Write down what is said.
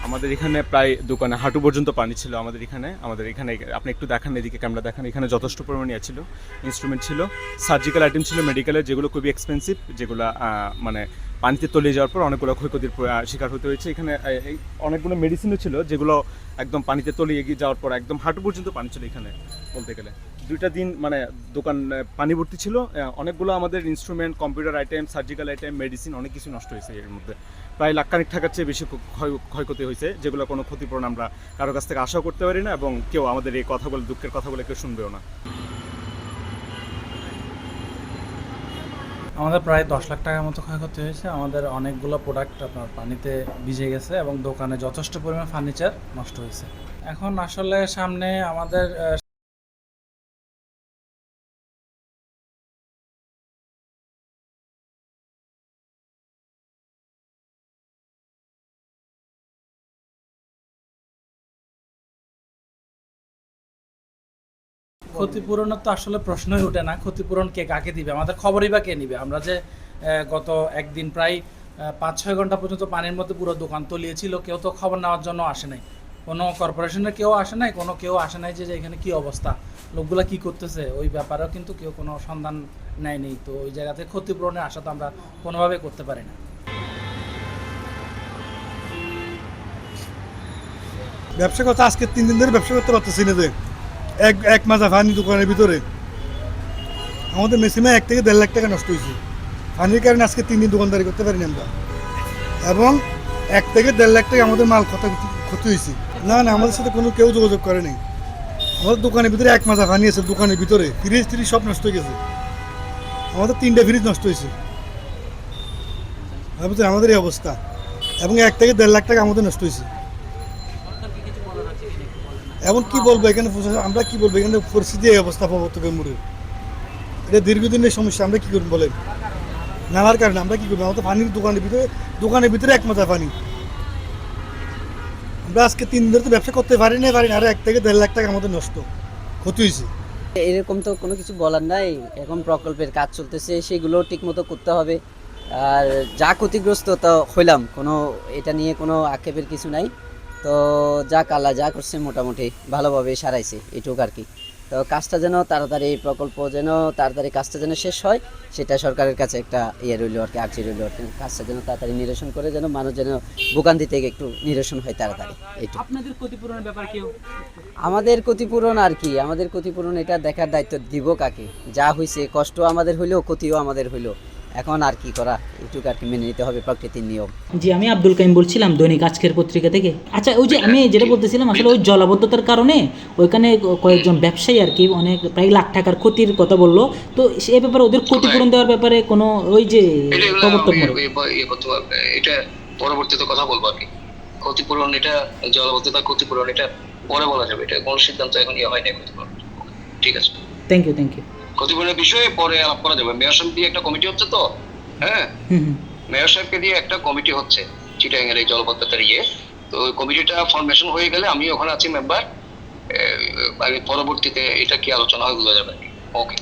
আমাদের এখানে প্রায় দোকানে হাঁটু পর্যন্ত পানি ছিল। আমাদের এখানে আপনি একটু দেখান, এদিকে ক্যামেরা দেখান, এখানে যথেষ্ট পরিমাণে ছিল, ইনস্ট্রুমেন্ট ছিল, সার্জিক্যাল আইটেম ছিল মেডিকেলের, যেগুলো খুবই এক্সপেন্সিভ, যেগুলো মানে পানিতে তলিয়ে যাওয়ার পর অনেকগুলো ক্ষয়ক্ষতির শিকার হতে হয়েছে। এখানে এই অনেকগুলো মেডিসিনও ছিল, যেগুলো একদম পানিতে তলিয়ে গিয়ে যাওয়ার পর একদম হাঁটু পর্যন্ত পানি ছিল এখানে বলতে গেলে। 2টা দিন মানে দোকান পানি ভর্তি ছিল। অনেকগুলো আমাদের instrument, computer item, surgical item, medicine অনেক কিছু নষ্ট হয়েছে এর মধ্যে। প্রায় লাখখানিক টাকার চেয়ে বেশি ক্ষয়ক্ষতি হয়েছে, যেগুলো কোনো ক্ষতিপূরণ আমরা কারো কাছ থেকে আশাও করতে পারি না, এবং কেউ আমাদের এই কথাগুলো, দুঃখের কথাগুলো কেউ শুনবেও না। আমাদের প্রায় 10 লাখ টাকার মতো ক্ষয়ক্ষতি হয়েছে। আমাদের অনেকগুলো প্রোডাক্ট আপনার পানিতে ভিজে গেছে এবং দোকানে যথেষ্ট পরিমাণ ফার্নিচার নষ্ট হয়েছে। এখন আসলে সামনে আমাদের ক্ষতিপূরণের তো আসলে প্রশ্নই ওঠে না। ক্ষতিপূরণ কে কাকে দিবে, আমাদের খবরই বা কে নিবে? আমরা যে গত একদিন প্রায় 5-6 ঘন্টা পর্যন্ত পানির মধ্যে পুরো দোকান তলিয়েছিল, কেউ তো খবর নেওয়ার জন্য আসে নাই। কোনো কর্পোরেশনের কেউ আসে নাই, কেউ আসে নাই যে এখানে কি অবস্থা, লোকগুলা কি করতেছে, ওই ব্যাপারেও কিন্তু কেউ কোনো সন্ধান নেয়নি। তো ওই জায়গাতে ক্ষতিপূরণের আশা তো আমরা কোনোভাবে করতে পারি না। ব্যবসা করতে আজকে 3 দিন ধরে ব্যবসা করতে পারতেছি না। যে এক মাজা পানি দোকানের ভিতরে আমাদের ম্যাক্সিমাম 1 থেকে 1.5 লাখ টাকা নষ্ট হয়েছে পানির কারণে। আজকে 3 দিন দোকানদারি করতে পারিনি আমরা, এবং 1 থেকে 1.5 লাখ টাকা আমাদের মাল ক্ষতি হয়েছে। না না, আমাদের সাথে কোনো কেউ যোগাযোগ করে নাই। আমাদের দোকানের ভিতরে 1 মাজা পানি আছে, দোকানের ভিতরে ফ্রিজ ট্রিজ সব নষ্ট হয়ে গেছে। আমাদের 3টা ফ্রিজ নষ্ট হয়েছে, বুঝলেন আমাদের এই অবস্থা, এবং 1 থেকে 1.5 লাখ টাকা আমাদের নষ্ট হয়েছে। এখন কি বলবো এখানে, আমরা কি বলবো এখানে পরিস্থিতি এই অবস্থা প্রবর্তকের মোড়ে। এটা দীর্ঘদিনের সমস্যা, আমরা কি করবো বলেন? নালার কারণে আমরা কি করবো? আমাদের পানির দোকানের ভিতরে 1 মাজা পানি। আমরা আজকে 3 দিন ধরে তো ব্যবসা করতে পারি না, আর 1 থেকে 1.5 লাখ টাকা আমাদের নষ্ট ক্ষতি হয়েছে। এরকম তো কোনো কিছু বলার নাই। এখন প্রকল্পের কাজ চলতেছে, সেগুলো ঠিকমতো করতে হবে। আর যা ক্ষতিগ্রস্ত তা হইলাম, কোনো এটা নিয়ে কোনো আক্ষেপের কিছু নাই। তো আল্লাহ যা করছে মোটামুটি ভালোভাবে সারাইছে, এটুকু আর কি। তো কাজটা যেন তাড়াতাড়ি, প্রকল্প যেন তাড়াতাড়ি কাজটা যেন শেষ হয়, সেটা সরকারের কাছে একটা রইল আর কি, আর্জি রইল আর কি। কাজটা যেন তাড়াতাড়ি নিরসন করে, যেন মানুষ যেন ভোগান্তি থেকে একটু নিরসন হয় তাড়াতাড়ি, এইটুকু। আপনাদের ক্ষতিপূরণের ব্যাপার কেউ? আমাদের ক্ষতিপূরণ আর কি, আমাদের ক্ষতিপূরণ এটা দেখার দায়িত্ব দিব কাকে? যা হয়েছে, কষ্ট আমাদের হইলেও ক্ষতিও আমাদের হইলো, এখন আর কি করা, এটুকু আর কি মেনে নিতে হবে, প্রকৃতির নিয়ম। জি, আমি আব্দুল কাইম বলছিলাম, দৈনিক আজকের পত্রিকা থেকে। আচ্ছা, ওই যে আমি যেটা বলতেছিলাম, আসলে ওই জলাবদ্ধতার কারণে ওইখানে কয়েকজন ব্যবসায়ী আর কি অনেক প্রায় লাখ টাকার ক্ষতির কথা বললো। তো সে ব্যাপারে ওদের ক্ষতিপূরণ দেওয়ার ব্যাপারে কোনো ওই যে এটা পরবর্তীতে কথা বলবো আর কি। ক্ষতিপূরণ এটা, জলাবদ্ধতা ক্ষতিপূরণ এটা পরে বলা যাবে, এটা কোনো সিদ্ধান্ত এখন হয় না ক্ষতিপূরণ। ঠিক আছে, থ্যাংক ইউ। ক্ষতিপূরণের বিষয়ে পরে আলাপ করা যাবে। মেয়র সাহেব দিয়ে একটা কমিটি হচ্ছে তো, হ্যাঁ, মেয়র সাহেবকে দিয়ে একটা কমিটি হচ্ছে চিটাগাং এর এই জলবদ্ধতার তো ওই কমিটিটা ফরমেশন হয়ে গেলে, আমি ওখানে আছি মেম্বার, পরবর্তীতে এটা কি আলোচনা হয় বোঝা যাবে। ওকে।